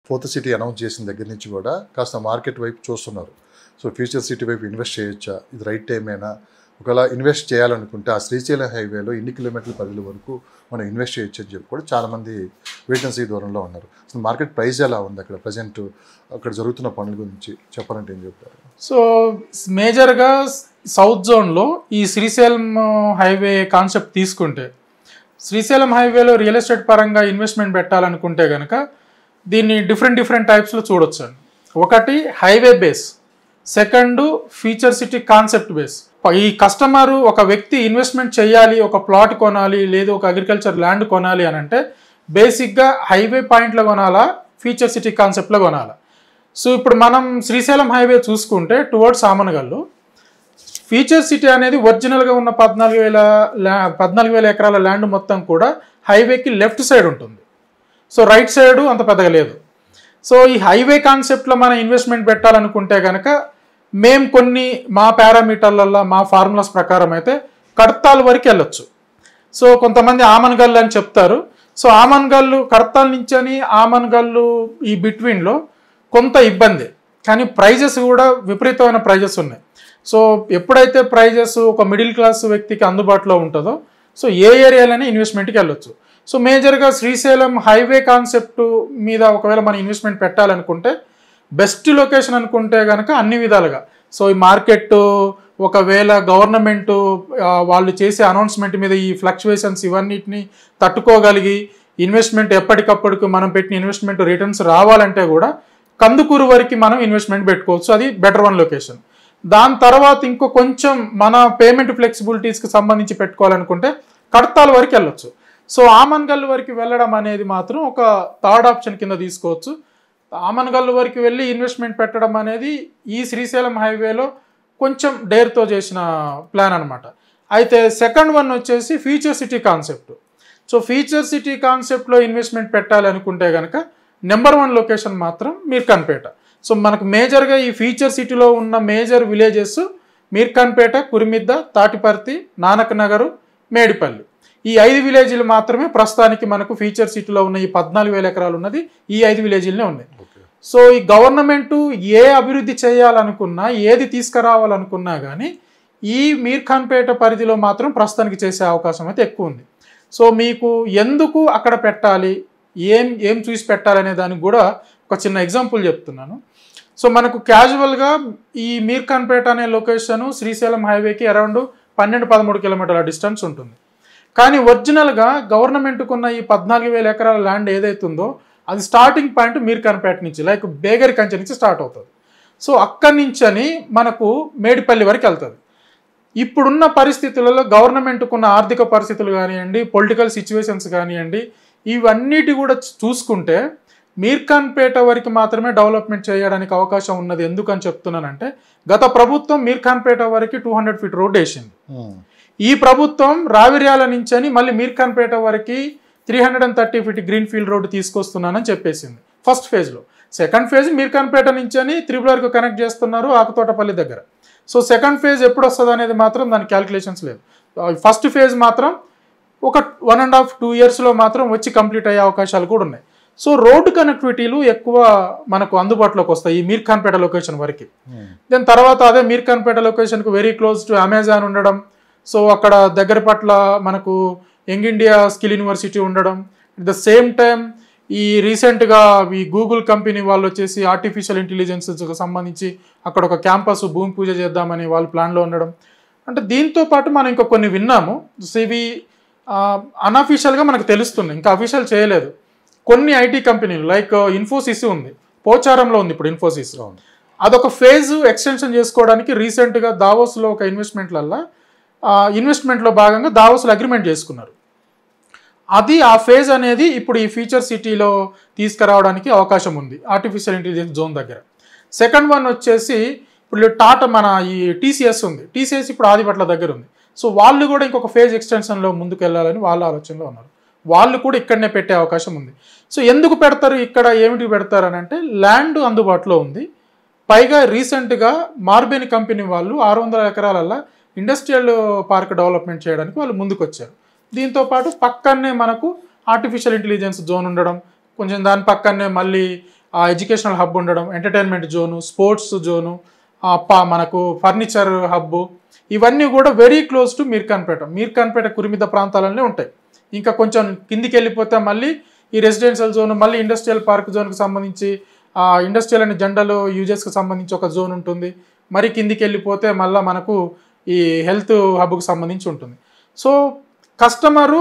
Fourth city announce చేసిన దగ్గర నుంచి కూడా కాస్త మార్కెట్ వైపు చూస్తున్నారు. సో ఫ్యూచర్ సిటీ వైపు ఇన్వెస్ట్ చేయొచ్చా, ఇది రైట్ టైమేనా, ఒకవేళ ఇన్వెస్ట్ చేయాలనుకుంటే ఆ శ్రీశైలం హైవేలో ఎన్ని కిలోమీటర్ల పరిధుల వరకు మనం ఇన్వెస్ట్ చేయొచ్చు అని చెప్పి కూడా చాలామంది వెయిట్ అండ్ సీ దూరంలో ఉన్నారు. అసలు మార్కెట్ ప్రైస్ ఎలా ఉంది అక్కడ ప్రజెంట్, అక్కడ జరుగుతున్న పనుల గురించి చెప్పాలంటే ఏం చెప్తారు? సో మేజర్గా సౌత్ జోన్లో ఈ శ్రీశైలం హైవే కాన్సెప్ట్ తీసుకుంటే, శ్రీశైలం హైవేలో రియల్ ఎస్టేట్ పరంగా ఇన్వెస్ట్మెంట్ పెట్టాలనుకుంటే కనుక దీన్ని డిఫరెంట్ టైప్స్లో చూడొచ్చు అండి. ఒకటి highway base, second feature city concept base. ఈ కస్టమరు ఒక వ్యక్తి ఇన్వెస్ట్మెంట్ చేయాలి, ఒక ప్లాట్ కొనాలి, లేదు ఒక అగ్రికల్చర్ ల్యాండ్ కొనాలి అని అంటే బేసిక్గా హైవే పాయింట్లో కొనాలా, ఫీచర్ సిటీ కాన్సెప్ట్లో కొనాలా. సో ఇప్పుడు మనం శ్రీశైలం హైవే చూసుకుంటే టువర్డ్స్ ఆమనగల్లు ఫీచర్ సిటీ అనేది ఒరిజినల్గా ఉన్న 14,000 ఎకరాల ల్యాండ్ మొత్తం కూడా హైవేకి లెఫ్ట్ సైడ్ ఉంటుంది. సో రైట్ సైడ్ అంత పెద్దగా లేదు. సో ఈ హైవే కాన్సెప్ట్లో మనం ఇన్వెస్ట్మెంట్ పెట్టాలనుకుంటే కనుక మేము కొన్ని మా పారామీటర్లలో మా ఫార్ములాస్ ప్రకారం అయితే కడతాల్ వరకు వెళ్ళొచ్చు. సో కొంతమంది ఆమన్గల్లు అని చెప్తారు. సో ఆమన్గల్లు కడతాల్ నుంచి అని ఆమన్గల్లు ఈ బిట్వీన్లో కొంత ఇబ్బంది, కానీ ప్రైజెస్ కూడా విపరీతమైన ప్రైజెస్ ఉన్నాయి. సో ఎప్పుడైతే ప్రైజెస్ ఒక మిడిల్ క్లాస్ వ్యక్తికి అందుబాటులో ఉంటుందో సో ఏ ఏరియాలోనే ఇన్వెస్ట్మెంట్కి వెళ్ళొచ్చు. సో మేజర్గా శ్రీశైలం హైవే కాన్సెప్ట్ మీద ఒకవేళ మనం ఇన్వెస్ట్మెంట్ పెట్టాలనుకుంటే బెస్ట్ లొకేషన్ అనుకుంటే కనుక అన్ని విధాలుగా, సో ఈ మార్కెట్ ఒకవేళ గవర్నమెంట్ వాళ్ళు చేసే అనౌన్స్మెంట్ మీద ఈ ఫ్లక్చువేషన్స్ ఇవన్నిటిని తట్టుకోగలిగి ఇన్వెస్ట్మెంట్ ఎప్పటికప్పటికి మనం పెట్టిన ఇన్వెస్ట్మెంట్ రిటర్న్స్ రావాలంటే కూడా కందుకూరు వరకు మనం ఇన్వెస్ట్మెంట్ పెట్టుకోవచ్చు, అది బెటర్ వన్ లొకేషన్. దాని తర్వాత ఇంకో కొంచెం మన పేమెంట్ ఫ్లెక్సిబిలిటీస్కి సంబంధించి పెట్టుకోవాలనుకుంటే కడతాల వరకు వెళ్ళొచ్చు. సో ఆమన్గల్ వరకు వెళ్ళడం అనేది మాత్రం ఒక థర్డ్ ఆప్షన్ కింద తీసుకోవచ్చు. ఆమన్గల్ వరకు వెళ్ళి ఇన్వెస్ట్మెంట్ పెట్టడం అనేది ఈ శ్రీశైలం హైవేలో కొంచెం డేర్తో చేసిన ప్లాన్ అనమాట. అయితే సెకండ్ వన్ వచ్చేసి feature city concept. So feature city కాన్సెప్ట్లో ఇన్వెస్ట్మెంట్ పెట్టాలి అనుకుంటే కనుక నెంబర్ 1 లొకేషన్ మాత్రం మీర్ఖాన్పేట. సో మనకు మేజర్గా ఈ ఫీచర్ సిటీలో ఉన్న మేజర్ విలేజెస్ మీర్ఖాన్పేట, కురిమిద్ద, తాటిపర్తి, నానక్ నగరు, మేడిపల్లి. ఈ 5 విలేజ్లు మాత్రమే ప్రస్తుతానికి మనకు ఫీచర్ సిటీలో ఉన్న ఈ 14,000 ఎకరాలు ఉన్నది ఈ 5 విలేజ్లనే ఉన్నాయి. సో ఈ గవర్నమెంటు ఏ అభివృద్ధి చేయాలనుకున్నా, ఏది తీసుకురావాలనుకున్నా కానీ ఈ మీర్ఖాన్పేట పరిధిలో మాత్రం ప్రస్తుతానికి చేసే అవకాశం అయితే ఎక్కువ ఉంది. సో మీకు ఎందుకు అక్కడ పెట్టాలి, ఏం చూసి పెట్టాలనే దానికి కూడా ఒక చిన్న ఎగ్జాంపుల్ చెప్తున్నాను. సో మనకు క్యాజువల్గా ఈ మీర్ఖాన్పేట అనే లొకేషను శ్రీశైలం హైవేకి అరౌండ్ 12-13 కిలోమీటర్ల డిస్టెన్స్ ఉంటుంది. కానీ ఒరిజినల్గా గవర్నమెంట్కున్న ఈ 14,000 ఎకరాల ల్యాండ్ ఏదైతుందో అది స్టార్టింగ్ పాయింట్ మీర్ఖాన్పేట నుంచి, లైక్ బేగరి కంచె నుంచి స్టార్ట్ అవుతుంది. సో అక్కడి నుంచి మనకు మేడిపల్లి వరకు వెళ్తుంది. ఇప్పుడున్న పరిస్థితులలో గవర్నమెంట్కున్న ఆర్థిక పరిస్థితులు కానివ్వండి, పొలిటికల్ సిచ్యువేషన్స్ కానివ్వండి, ఇవన్నిటి కూడా చూసుకుంటే మీర్ఖాన్పేట వరకు మాత్రమే డెవలప్మెంట్ చేయడానికి అవకాశం ఉన్నది. ఎందుకని చెప్తున్నానంటే గత ప్రభుత్వం మీర్ఖాన్పేట వరకు 200 ఫీట్ రోడ్ వేసింది. ఈ ప్రభుత్వం రావిర్యాల నుంచి మళ్ళీ మీర్ఖాన్పేట వరకు 330 ఫీట్ గ్రీన్ ఫీల్డ్ రోడ్డు తీసుకొస్తున్నానని చెప్పేసింది ఫస్ట్ ఫేజ్లో. సెకండ్ ఫేజ్ మీర్ఖాన్పేట నుంచి త్రిపులర్కు కనెక్ట్ చేస్తున్నారు ఆకుతోటపల్లి దగ్గర. సో సెకండ్ ఫేజ్ ఎప్పుడు వస్తుంది అనేది మాత్రం దాని క్యాలిక్యులేషన్స్ లేదు. ఫస్ట్ ఫేజ్ మాత్రం ఒక 1.5-2 ఇయర్స్లో మాత్రం వచ్చి కంప్లీట్ అయ్యే అవకాశాలు కూడా ఉన్నాయి. సో రోడ్డు కనెక్టివిటీలు ఎక్కువ మనకు అందుబాటులోకి వస్తాయి ఈ మీర్ఖాన్పేట లొకేషన్ వరకు. దాని తర్వాత అదే మీర్ఖాన్పేట లొకేషన్కు వెరీ క్లోజ్ టు అమెజాన్ ఉండడం, సో అక్కడ దగ్గర పట్ల మనకు యంగ్ ఇండియా స్కిల్ యూనివర్సిటీ ఉండడం, అట్ ద సేమ్ టైం ఈ రీసెంట్గా ఈ గూగుల్ కంపెనీ వాళ్ళు వచ్చేసి ఆర్టిఫిషియల్ ఇంటెలిజెన్స్కి సంబంధించి అక్కడ ఒక క్యాంపస్ భూమి పూజ చేద్దామని వాళ్ళు ప్లాన్లో ఉండడం. అంటే దీంతో పాటు మనం ఇంకా కొన్ని విన్నాము. సో ఇవి అన్అఫీషియల్గా మనకు తెలుస్తున్నాయి, ఇంకా అఫీషియల్ చేయలేదు. కొన్ని ఐటీ కంపెనీలు లైక్ ఇన్ఫోసిస్ ఉంది, పోచారంలో ఉంది ఇప్పుడు ఇన్ఫోసిస్. అదొక ఫేజ్ ఎక్స్టెన్షన్ చేసుకోవడానికి రీసెంట్గా దావోస్లో ఒక ఇన్వెస్ట్మెంట్లో భాగంగా దావోస్లో అగ్రిమెంట్ చేసుకున్నారు. అది ఆ ఫేజ్ అనేది ఇప్పుడు ఈ ఫీచర్ సిటీలో తీసుకురావడానికి అవకాశం ఉంది ఆర్టిఫిషియల్ ఇంటెలిజెన్స్ జోన్ దగ్గర. సెకండ్ వన్ వచ్చేసి ఇప్పుడు టాటా మన ఈ టీసీఎస్ ఉంది, టీసీఎస్ ఇప్పుడు ఆదిపట్ల దగ్గర ఉంది. సో వాళ్ళు కూడా ఇంకొక ఫేజ్ ఎక్స్టెన్షన్లో ముందుకు వెళ్ళాలని వాళ్ళ ఆలోచనలో ఉన్నారు. వాళ్ళు కూడా ఇక్కడనే పెట్టే అవకాశం ఉంది. సో ఎందుకు పెడతారు ఇక్కడ, ఏమిటి పెడతారు అని అంటే ల్యాండ్ అందుబాటులో ఉంది. పైగా రీసెంట్గా మార్బెని కంపెనీ వాళ్ళు 600 ఎకరాలల్లో ఇండస్ట్రియల్ పార్క్ డెవలప్మెంట్ చేయడానికి వాళ్ళు ముందుకు వచ్చారు. దీంతోపాటు పక్కనే మనకు ఆర్టిఫిషియల్ ఇంటెలిజెన్స్ జోన్ ఉండడం, కొంచెం దాని పక్కనే మళ్ళీ ఎడ్యుకేషనల్ హబ్ ఉండడం, ఎంటర్టైన్మెంట్ జోను, స్పోర్ట్స్ జోను, మనకు ఫర్నిచర్ హబ్బు, ఇవన్నీ కూడా వెరీ క్లోజ్ టు మీర్ఖాన్పేట కురిమిద ప్రాంతాలనే ఉంటాయి. ఇంకా కొంచెం కిందికి వెళ్ళిపోతే మళ్ళీ ఈ రెసిడెన్షియల్ జోన్, మళ్ళీ ఇండస్ట్రియల్ పార్క్ జోన్కి సంబంధించి ఇండస్ట్రియల్ అండ్ జనరల్ యూజెస్కి సంబంధించి ఒక జోన్ ఉంటుంది. మరి కిందికి వెళ్ళిపోతే మళ్ళీ మనకు ఈ హెల్త్ హబ్కు సంబంధించి ఉంటుంది. So customer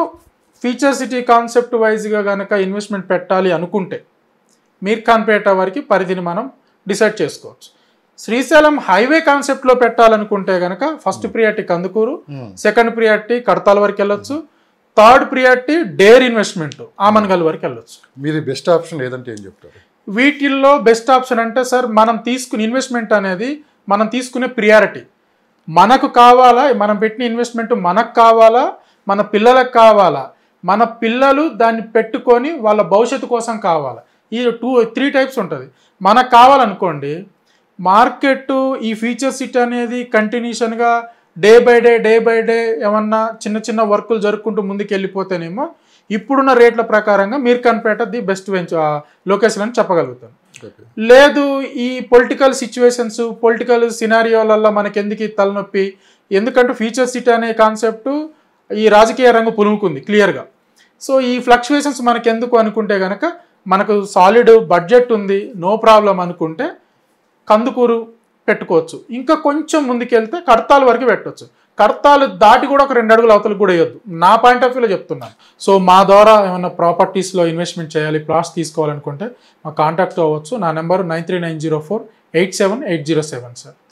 feature city concept వైజ్గా కనుక ఇన్వెస్ట్మెంట్ పెట్టాలి అనుకుంటే మీర్ఖాన్పేట వరకు పరిధిని మనం డిసైడ్ చేసుకోవచ్చు. శ్రీశైలం హైవే కాన్సెప్ట్లో పెట్టాలనుకుంటే కనుక first priority Kandukur, second priority Kadthal వరకు వెళ్ళొచ్చు, third priority their investment Amangal వరకు వెళ్ళొచ్చు. మీరు బెస్ట్ ఆప్షన్ ఏదంటే ఏం చెప్తారు? వీటిల్లో బెస్ట్ ఆప్షన్ అంటే సార్, మనం తీసుకునే ఇన్వెస్ట్మెంట్ అనేది మనం తీసుకునే ప్రియారిటీ మనకు కావాలా, మనం పెట్టిన ఇన్వెస్ట్మెంట్ మనకు కావాలా, మన పిల్లలకు కావాలా, మన పిల్లలు దాన్ని పెట్టుకొని వాళ్ళ భవిష్యత్తు కోసం కావాలా. ఈ 3 టైప్స్ ఉంటుంది. మనకు కావాలనుకోండి, మార్కెట్ ఈ ఫీచర్ సిటీ అనేది కంటిన్యూషన్గా డే బై డే ఏమన్నా చిన్న చిన్న వర్కులు జరుపుకుంటూ ముందుకు వెళ్ళిపోతేనేమో ఇప్పుడున్న రేట్ల ప్రకారంగా మీర్ఖాన్పేట ది బెస్ట్ లొకేషన్ అని చెప్పగలుగుతాను. లేదు, ఈ పొలిటికల్ సిచ్యువేషన్స్, పొలిటికల్ సినారియోలలో మనకి ఎందుకు తలనొప్పి, ఎందుకంటే ఫీచర్ సిటీ అనే కాన్సెప్ట్ ఈ రాజకీయ రంగు పులుముకుంది క్లియర్గా. సో ఈ ఫ్లక్చువేషన్స్ మనకు ఎందుకు అనుకుంటే కనుక మనకు సాలిడ్ బడ్జెట్ ఉంది, నో ప్రాబ్లం అనుకుంటే కందుకూరు పెట్టుకోవచ్చు. ఇంకా కొంచెం ముందుకెళ్తే కడతాల వరకు పెట్టవచ్చు. కడతాలు దాటి కూడా ఒక 2 అడుగులు అవతలకు కూడా వేయొద్దు, నా పాయింట్ ఆఫ్ వ్యూలో చెప్తున్నాను. సో మా ద్వారా ఏమైనా ప్రాపర్టీస్లో ఇన్వెస్ట్మెంట్ చేయాలి, ప్లాట్స్ తీసుకోవాలనుకుంటే మా కాంటాక్ట్ అవ్వచ్చు. నా నెంబర్ 9390487807 సార్.